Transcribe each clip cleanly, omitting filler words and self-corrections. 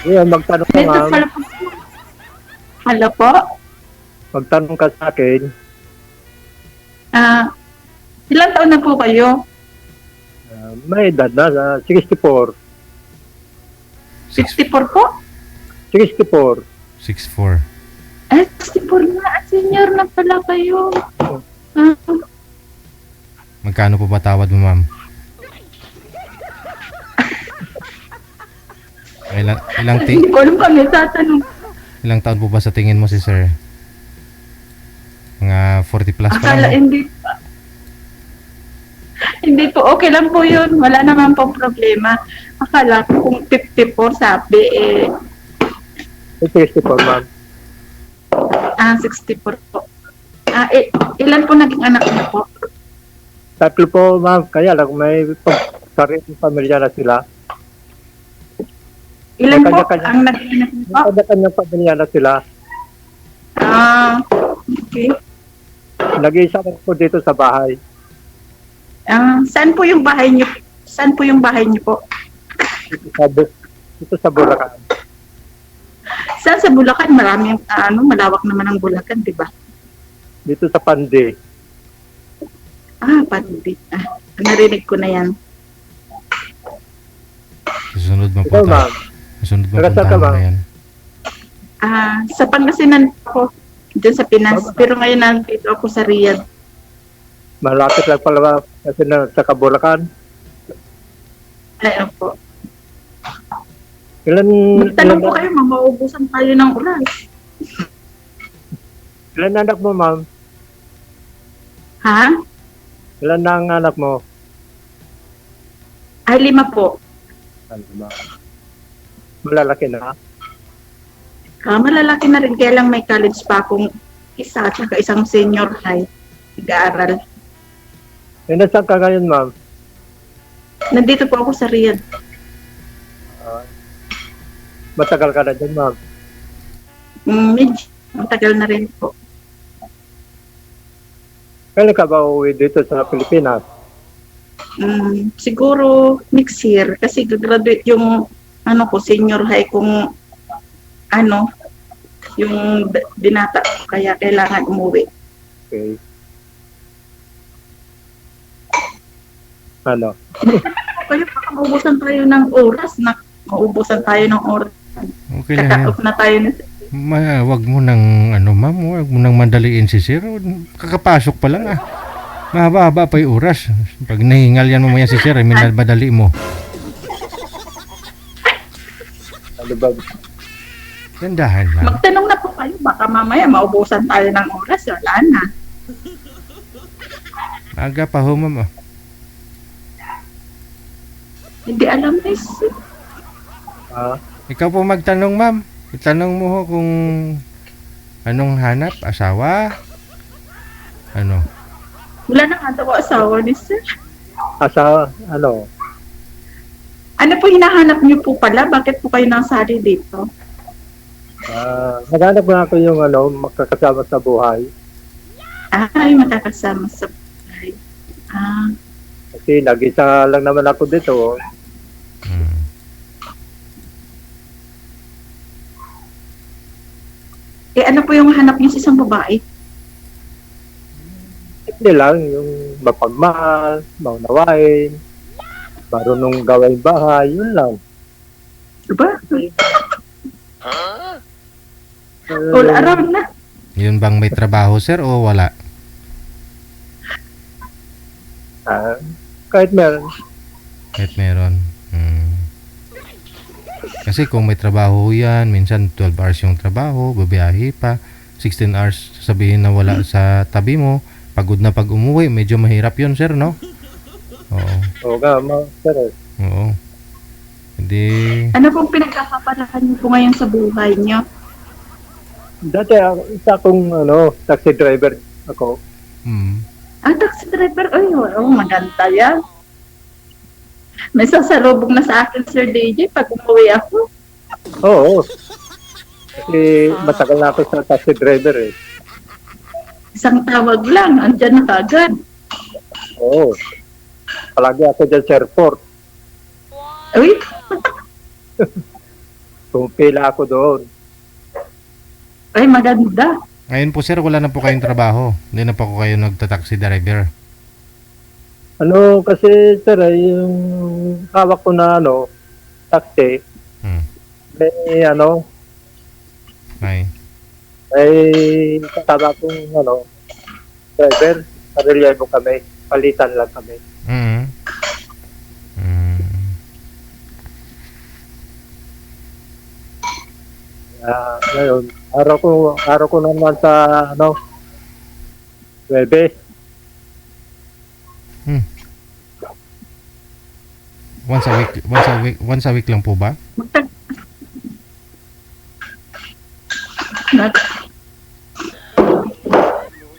Ngayon, magtanong ka, Dito ma'am. pala po. Hello po. Magtanong ka sa akin. Ilang taon na po kayo? May edad na, 64. 64 po? 64. 6'4". 64 na. Senior na pala kayo. Ah, Magkano po ba tawad mo, ma'am? hindi ko alam kami tatanong. Ilang taon po ba sa tingin mo si sir? Mga 40 plus pa Akala lang, no? hindi pa. Hindi po, okay lang po yun. Wala naman po problema. Akala ko kung 54 sabi 64, ma'am. 64 po. Ilan po naging anak niyo po? Tatlo po, ma'am. Kaya lang, may sariling pamilya na sila. Ilan po Kanya-kanya. ang naging anak niyo po? May kanya-kanyang pamilya na sila. Okay. Nag-iisa lang po dito sa bahay. Saan po yung bahay niyo? Saan po yung bahay niyo po? Dito sa Bulacan. Saan sa Bulacan? Maraming, malawak naman ang Bulacan, di ba? Dito sa Pandi. Pandi. Narinig ko na yan. Susunod mo Ikaw, po ma'am. Susunod mo Taga saan ka, puntahan mo ma'am? na yan. Sa Pangasinan po, dyan sa Pinas. Pero ngayon nandito ako sa Riyadh. Malapit lang pala kasi sa Kabulacan. Ayun po. Ilan Magtanong po kayo, mauubusan tayo ng oras. Ilan anak mo, ma'am? Ha? Ilan na ang anak mo? 5 po. Ano ba? Malalaki na. Malalaki na rin, kaya lang may college pa akong isa at saka isang senior high. Nag-aaral. Nasaan ka ngayon, ma'am? Nandito po ako sa Riyadh. Matagal ka na dyan, ma'am. Medyo matagal na rin po. Kailan ka ba uuwi dito sa Pilipinas? Siguro next year kasi gagraduate yung senior high kung yung binata ko, kaya kailangan umuwi. Okay. Ano? Kaya baka maubusan tayo ng oras na maubusan tayo ng oras. Okay lang yan. Cut-off na tayo na. Wag mo nang ma'am, wag mo nang madaliin si sir. Kakapasok pa lang Mahaba-haba pa yung oras. Pag nahingal yan mo yan si sir, minalmadali mo. Ano ba? Gandahan lang. Magtanong na po kayo, baka mamaya maubusan tayo ng oras. Wala na. Aga pa ho, ma'am. Hindi alam miss. Ikaw po magtanong, ma'am. Itanong mo ho kung anong hanap, asawa, ano. Wala na nga daw asawa ni sir. Asa, ano? Ano po hinahanap niyo po pala? Bakit po kayo nasali dito? Naghanap na ako yung makakasama sa buhay. Ay, makakasama sa bahay. Kasi nag-isa lang naman ako dito. Ano po yung hanap niyo sa isang babae? Hindi lang, yung mapagmahal, maunawain, marunong gawain bahay, yun lang. Diba? All around na. Yun bang may trabaho, sir, o wala? Kahit meron. Kahit meron. Kasi kung may trabaho yan, minsan 12 hours yung trabaho, babiyahe pa, 16 hours sabihin na wala sa tabi mo, pagod na pag umuwi, medyo mahirap yun, sir, no? Oo. Oo nga, sir. Oo. Hindi. Ano pong pinagkakapalakan niyo po ngayon sa buhay niyo? Dati, isa akong taxi driver ako. Taxi driver. Ay, maganda yan. May sasalubog na sa akin, Sir DJ, pag umuwi ako. Oo. Kasi matagal na ako sa taxi driver eh. Isang tawag lang, andyan na kagad. Oo. Palagi ako dyan sa airport. Uy, pumipila ako doon. Ay, maganda. Ngayon po sir, wala na po kayong trabaho. Hindi na po kayo nagta-taxi driver. Ano kasi sir, yung hawak ko na taxi, Hmm. may May. may kasama kong driver, parilya mo kami, palitan lang kami. Mm. Mm. Ngayon, araw ko naman sa Webe. Once a week lang po ba? Magtag... Mag...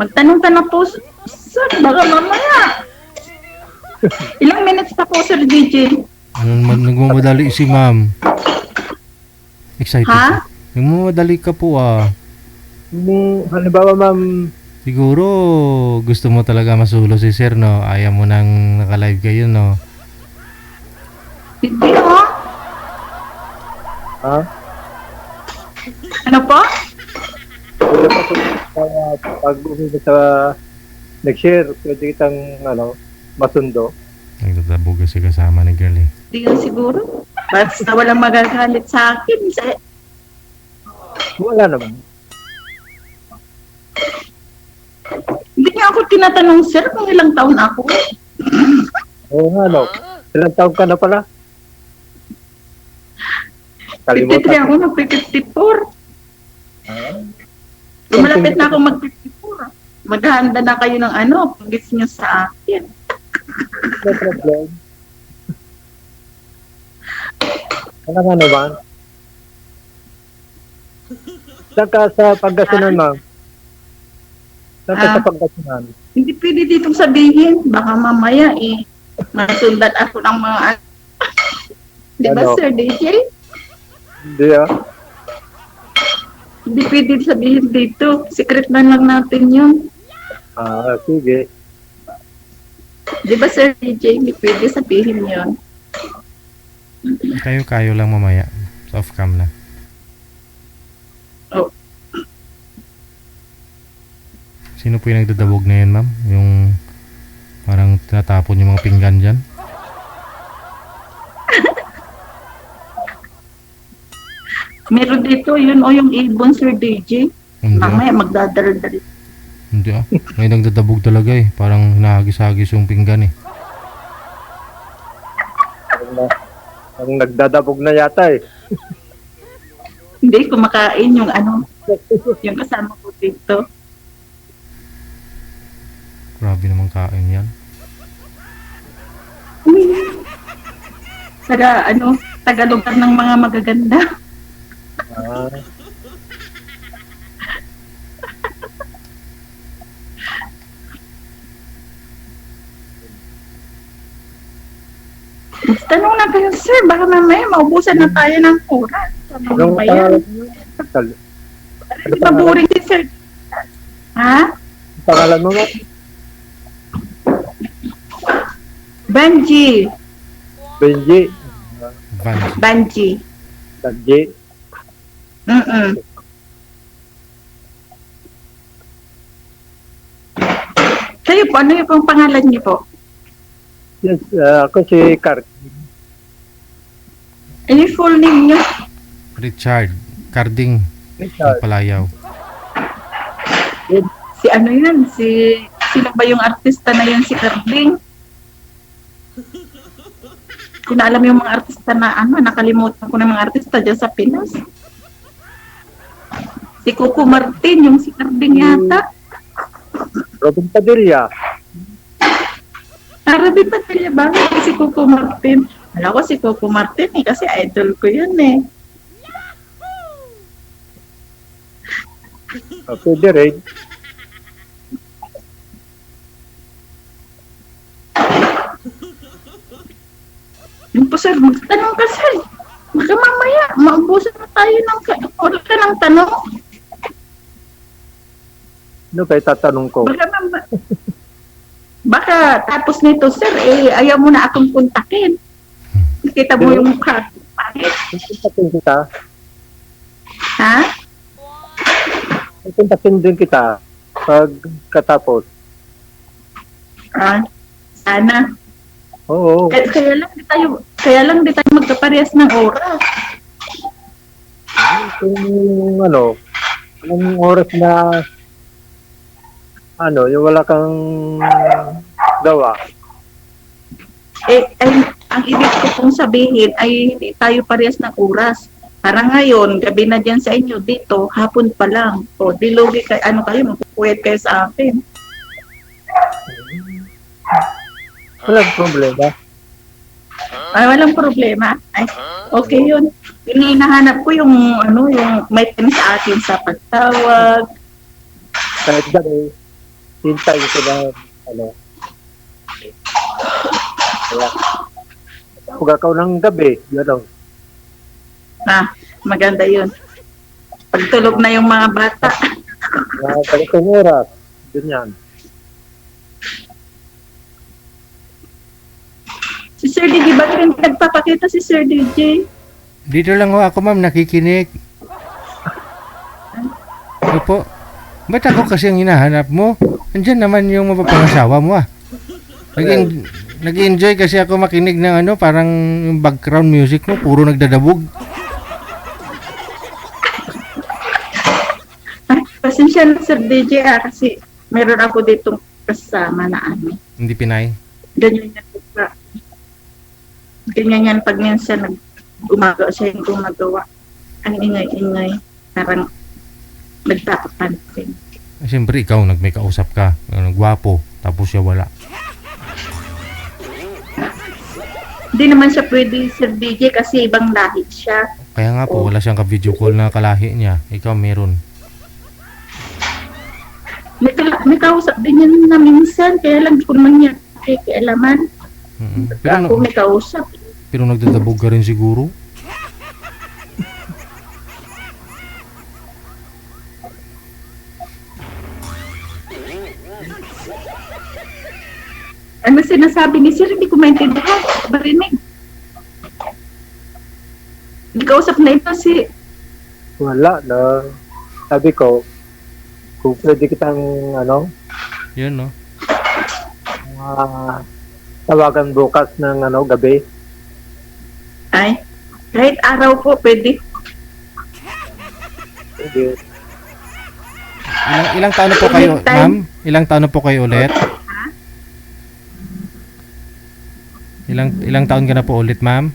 Magtanong ka na po, sir. Baka mamaya. Ilang minutes pa po, Sir DJ? Ano naman, nagmamadali si ma'am. Excited Ha? ka. Nagmamadali ka po ah. Halimbawa ma'am, Siguro gusto mo talaga masulo si sir, no? Ayaw mo nang naka-live kayo, no? Hindi, ha? ha? Ano po? Pwede pa pag uwi sa nag-share, pwede kitang masundo. Nagtatabog kasi kasama ni girl eh. Hindi yun siguro. Basta walang magagalit sa akin. Wala naman. Hindi niya ako tinatanong, sir, kung ilang taon ako. Oo nga, ilang taon ka na pala? 53 ako, mag-54. Malapit na ako mag-54. Maghahanda na kayo ng pag-gis nyo sa akin. No problem. Ano nga naman? Saka sa Pangasinan, ma'am. Saka sa Pangasinan. Hindi pwede ditong sabihin. Baka mamaya masundan ako ng mga Di ba, Ano? Sir DJ? Hindi Hindi pwede sabihin dito. Secret na lang natin yun. sige. Di ba, Sir DJ? Hindi pwede sabihin yun. Kayo lang mamaya. Off cam na. Oh. Sino po yung nagdadabog na yan, ma'am? Yung parang tinatapon yung mga pinggan dyan? Meron dito, yun yung ibon, Sir DJ. Hindi ah. Mamaya magdadal-dal. Hindi ah. May nagdadabog talaga eh. Parang hinahagis-hagis yung pinggan eh. Ang nagdadabog na yata eh. Hindi, kumakain yung yung kasama ko dito. Grabe naman kain yan. Tagalugar ng mga magaganda. Ah, Tanong na kayo, sir. Baka mamaya maubusan na tayo ng oras. Ano anong ba yan? Maburing si sir. Ha? pangalan mo, ma'am? Banji. Benji. Vanji. Banji. Benji. Kayo po, ano yung pong pangalan niyo po? Yes, ako si Kart. Ano yung full name niyo? Richard. Carding. Ng Palayaw. Si ano yan? Sino ba yung artista na yan? Si Carding? Kung alam yung mga artista na nakalimutan ko ng mga artista dyan sa Pinas. Si Coco Martin, yung si Carding yata. Robin Padilla. Arabi pa nila ba? Si Coco Martin. Alam ko si Coco Martin kasi idol ko yun eh. Pwede rin. Yung po sir, magtanong ka sir. Baka mamaya, maubusan na tayo ng oras ka ng tanong. Ano kayo tatanong ko? Baka tapos nito sir, ayaw mo na akong kontakin. Nakita mo yung mukha. Bakit? Kontakin kita. Ha? Kontakin din kita pag katapos. Ah, sana. Oo. Kaya lang di tayo magkaparehas ng oras. Kung ano, anong oras na ano, yung wala kang gawa. Ang ibig ko pong sabihin ay hindi tayo parehas ng oras. Parang ngayon, gabi na dyan sa inyo, dito, hapon pa lang. O, di lugi kayo, kayo, magpupuwet kayo sa akin. Walang problema. Ay, walang problema. Ay, okay yun. Yung hinahanap ko yung may time sa akin sa pagtawag. Kahit gano'n, hintay ko na, ano. Kaya, pag ikaw ng gabi, gano'n. Maganda yun. Pagtulog na yung mga bata. Kalitong oras, ganyan. Si Sir DJ, bakit hindi nagpapakita si Sir DJ? Dito lang ho ako, ma'am, nakikinig. Opo. Ba't ako kasi ang hinahanap mo? Andyan naman yung mapapangasawa mo ah. Nag-enjoy kasi ako makinig ng parang yung background music mo, puro nagdadabog. Pasensya na Sir DJ kasi meron ako ditong kasama na Hindi Pinay. Ganyan yan pag minsan gumagawa siya yung gumagawa. Ang ingay-ingay. Parang nagpapapansin. Siyempre, ikaw may kausap ka. Gwapo. Tapos siya wala. Hindi naman siya pwede Sir DJ kasi ibang lahi siya. Kaya nga po, wala siyang ka-video call na kalahi niya. Ikaw meron. May kausap din yan na minsan. Kaya lang kung naman niya kikialaman. Ako may kausap. Pero nagdadabog ka rin siguro. Ano sinasabi ni Sir? Hindi ko maintindihan. Barinig. Hindi kausap na ito si... Wala na. Sabi ko, kung pwede kitang, Yun, no? Tawagan bukas ng, gabi. Ay, kahit araw po, pwede. Pwede. Ilang taon na po kayo, Anytime. ma'am? Ilang taon na po kayo ulit? Ilang taon ka na po ulit, ma'am?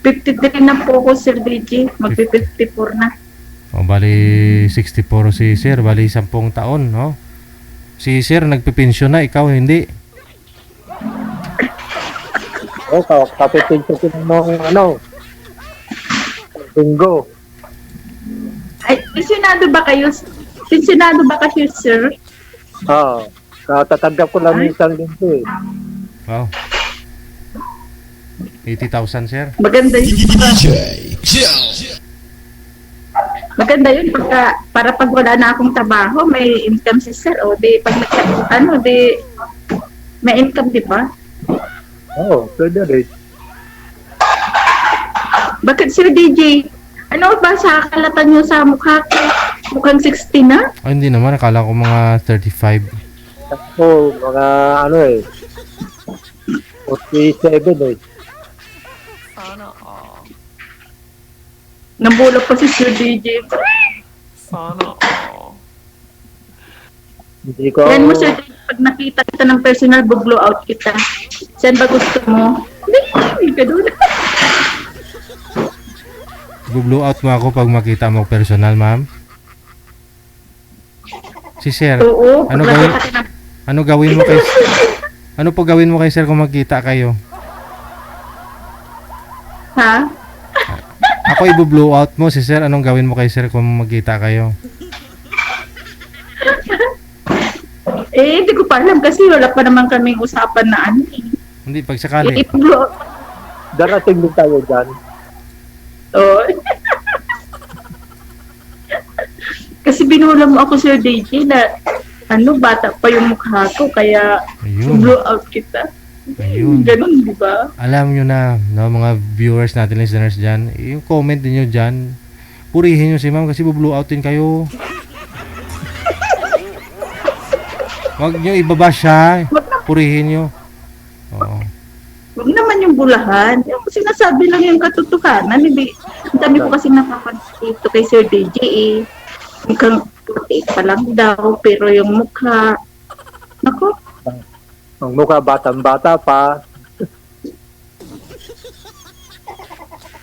53 na po ako, Sir DJ. Magpi-54 na. O, bali 64 si Sir, bali 10 taon, no? Si Sir nagpipensyon na, ikaw hindi. Kapitin ko ng linggo. Ay, pensionado ba kayo? Pensionado ba kayo, Sir? Katatanggap ko lang ng isang linggo eh. Wow. 80,000, Sir. Maganda yun. Maganda yun para pag wala na akong trabaho, may income si Sir. O di pag may income, di ba? Pwede rin. Bakit Sir DJ? Ano ba sa akalatan nyo sa mukha ko? Mukhang 60 na? Ay, hindi naman. Akala ko mga 35. Ako, mga 47 eh. Sana all. Nambulok pa si Sir DJ. Sana all. Hindi ko... Yan mo Sir DJ, pag nakita kita ng personal, bublow out kita. Saan ba gusto mo? Hindi ka doon. Bublow out mo ako pag makita mo personal, ma'am. Si Sir, Oo. Ano gawin mo kay Ano po gawin mo kay Sir kung magkita kayo? Ha? Ako i-blow out mo si Sir. Anong gawin mo kay Sir kung magkita kayo? Hindi ko pa alam kasi wala pa naman kaming usapan na Hindi, pag sakali. I-blow. Darating din tayo dyan. Oh. Kasi binula mo ako Sir DJ na bata pa yung mukha ko kaya Ayun. blow out kita. Ayun. Ganun, di ba? Alam nyo na, no, mga viewers natin, listeners dyan, yung comment niyo dyan, purihin nyo si ma'am kasi bu-blow outin kayo. Huwag nyo ibaba siya. Purihin nyo. Oo. Huwag naman yung bulahan. Yung sinasabi lang yung katotohanan. Hindi. Ang dami ko kasi nakapanood dito kay Sir DJ eh. Mukhang puti pa lang daw, pero yung mukha, nako, Ang mukha batang-bata pa.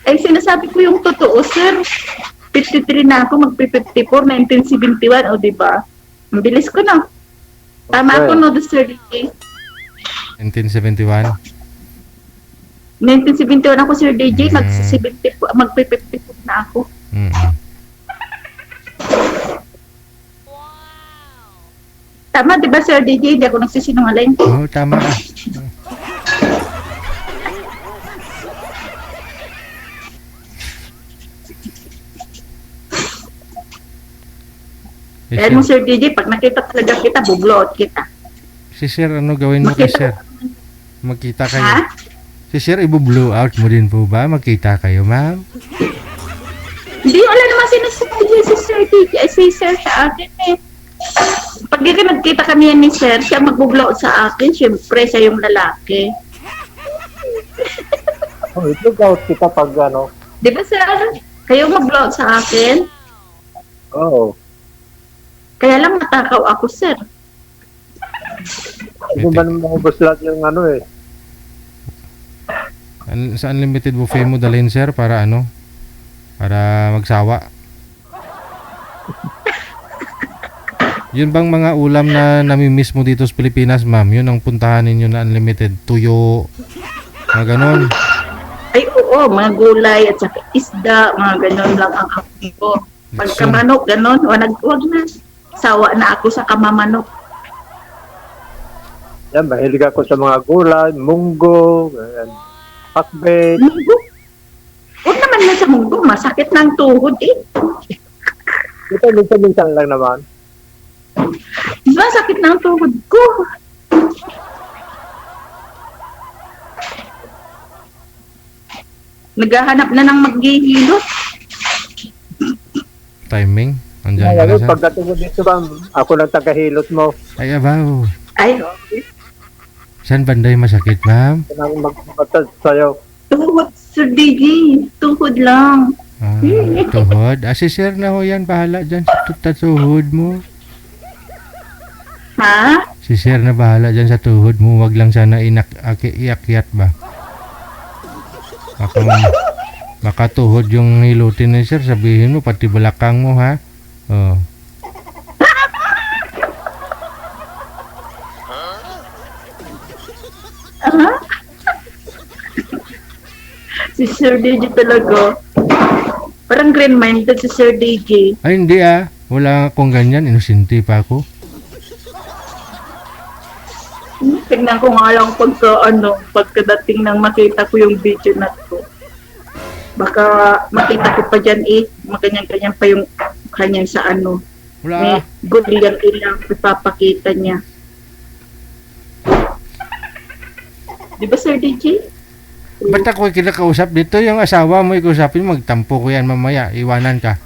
ay sinasabi ko yung totoo, sir. 53 na ako, magpi-54, 1971, o diba? Ang bilis ko na. Tama Okay. ako, no, Sir DJ. 1971. 1971 ako, Sir DJ, magpi-54 na ako. Mm-mm. Tama, diba, Sir DJ? Hindi ako nagsisinungaling. Oo, tama ka. Dahil mo, Sir DJ, pag nakita talaga kita, bublot kita. Si Sir, ano gawin mo kay Sir? Magkita kayo. Ha? Si Sir, i-blow out mo din po ba? Magkita kayo, ma'am? Hindi, wala naman sinasabi si Sir DJ, si Sir sa akin eh. Pag nagkita kami yan ni Sir, siya magbublow sa akin, syempre siya yung lalaki. Oh, ito out kita pag ano. Di ba, Sir? Kayo mag-blow sa akin? Oo. Kaya lang matakaw ako, Sir. Hindi man maubos lahat yung ano eh. Sa unlimited buffet mo dalhin, Sir, para ano? Para magsawa. Yun bang mga ulam na namimiss mo dito sa Pilipinas, ma'am? Yun ang puntahan ninyo na unlimited. Tuyo, mga ganon. Ay, oo, mga gulay at saka isda, mga ganon lang ang aking ko. Pagkamanok, ganon, wag na. Sawa na ako sa kamamanok. Yan, mahilig ako sa mga gulay, munggo, and pakbet. Munggo? Huwag naman na sa munggo, masakit ng tuhod eh. Ito, minsan-minsan lang naman. Masakit ng tuhod ko. Naghahanap na ng maghihilot. Timing. Andiyan ka na, Ngayon, Sir. pagdating mo dito ba, ako lang tagahilot mo. Ay, abaw. Ay, okay. Saan banday masakit, ma'am? Ito nang magmamatad sa'yo. Tuhod, Sir DJ. Tuhod lang. Ah, tuhod. Ah, si Sir na ho yan. Bahala dyan sa tuhod mo. Ha? Si Sir na bahala dyan sa tuhod mo. Wag lang sana iakyat ba? Makatuhod yung hilutin ni Sir. Sabihin mo, pati balakang mo, ha? Oh. Aha. Si Sir DJ talaga. Parang green-minded si Sir DJ. Ay, hindi ah. Wala akong ganyan. Inosente pa ako. Tignan ko nga lang pagkadating nang makita ko yung video na to. Baka makita ko pa dyan eh. Maganyan-ganyan pa yung kanyang sa ano. May Wala. good lang ilang ipapakita niya. Di ba, Sir DJ? Ba't ako kinakausap dito? Yung asawa mo ikusapin, magtampo ko yan mamaya. Iwanan ka.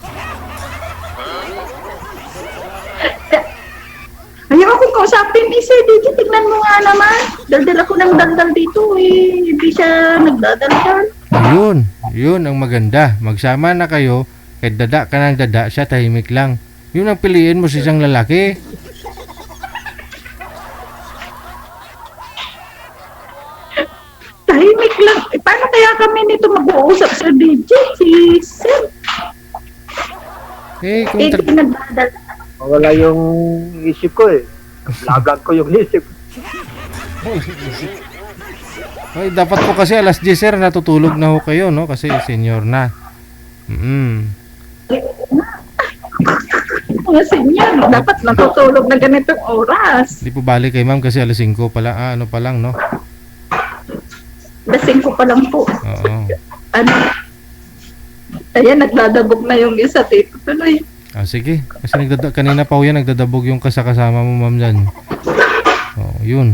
Ayaw akong kausapin ni Sir DJ. Tignan mo nga naman. Daldal ako ng daldal dito eh. Hindi siya nagdadaldal. Ayun. Yun ang maganda. Magsama na kayo. Kahit dada ka ng dada, siya tahimik lang. Yun ang piliin mo sa isang lalaki. Tahimik lang. Eh, paano kaya kami nito mag-uusap, Sir DJ? Si Sir. Eh, kung Eh, pinagdadal. Mawala yung isip ko eh. Lagag ko yung isip. Ay, dapat po kasi alas 10, Sir, natutulog na ho kayo, no? Kasi senior na. Mga senior, dapat natutulog na ganitong oras. Di po balik kay ma'am kasi alas 5 pa lang. Ah, ano pa lang, no? Lasing ko pa lang po. Oo. Ano? Ayan, nagdadabog na yung isa. Tito tuloy. Ah, sige. Kasi kanina pa ho yan, nagdadabog yung kasama mo, ma'am, dyan. Oh, yun.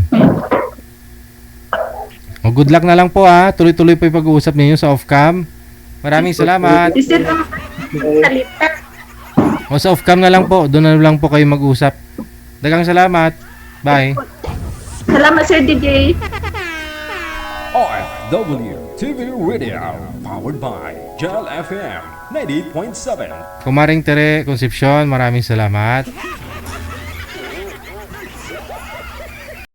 O, good luck na lang po ha. Tuloy-tuloy po yung pag-uusap ninyo sa off-cam. Maraming salamat. Si Sir ang salita. O sa off-cam na lang po. Doon na lang po kayo mag-usap. Dagang salamat. Bye. Salamat, Sir DJ. OFW TV Radio, powered by Gel FM 90.7. Kumaring Tere Concepcion, maraming salamat.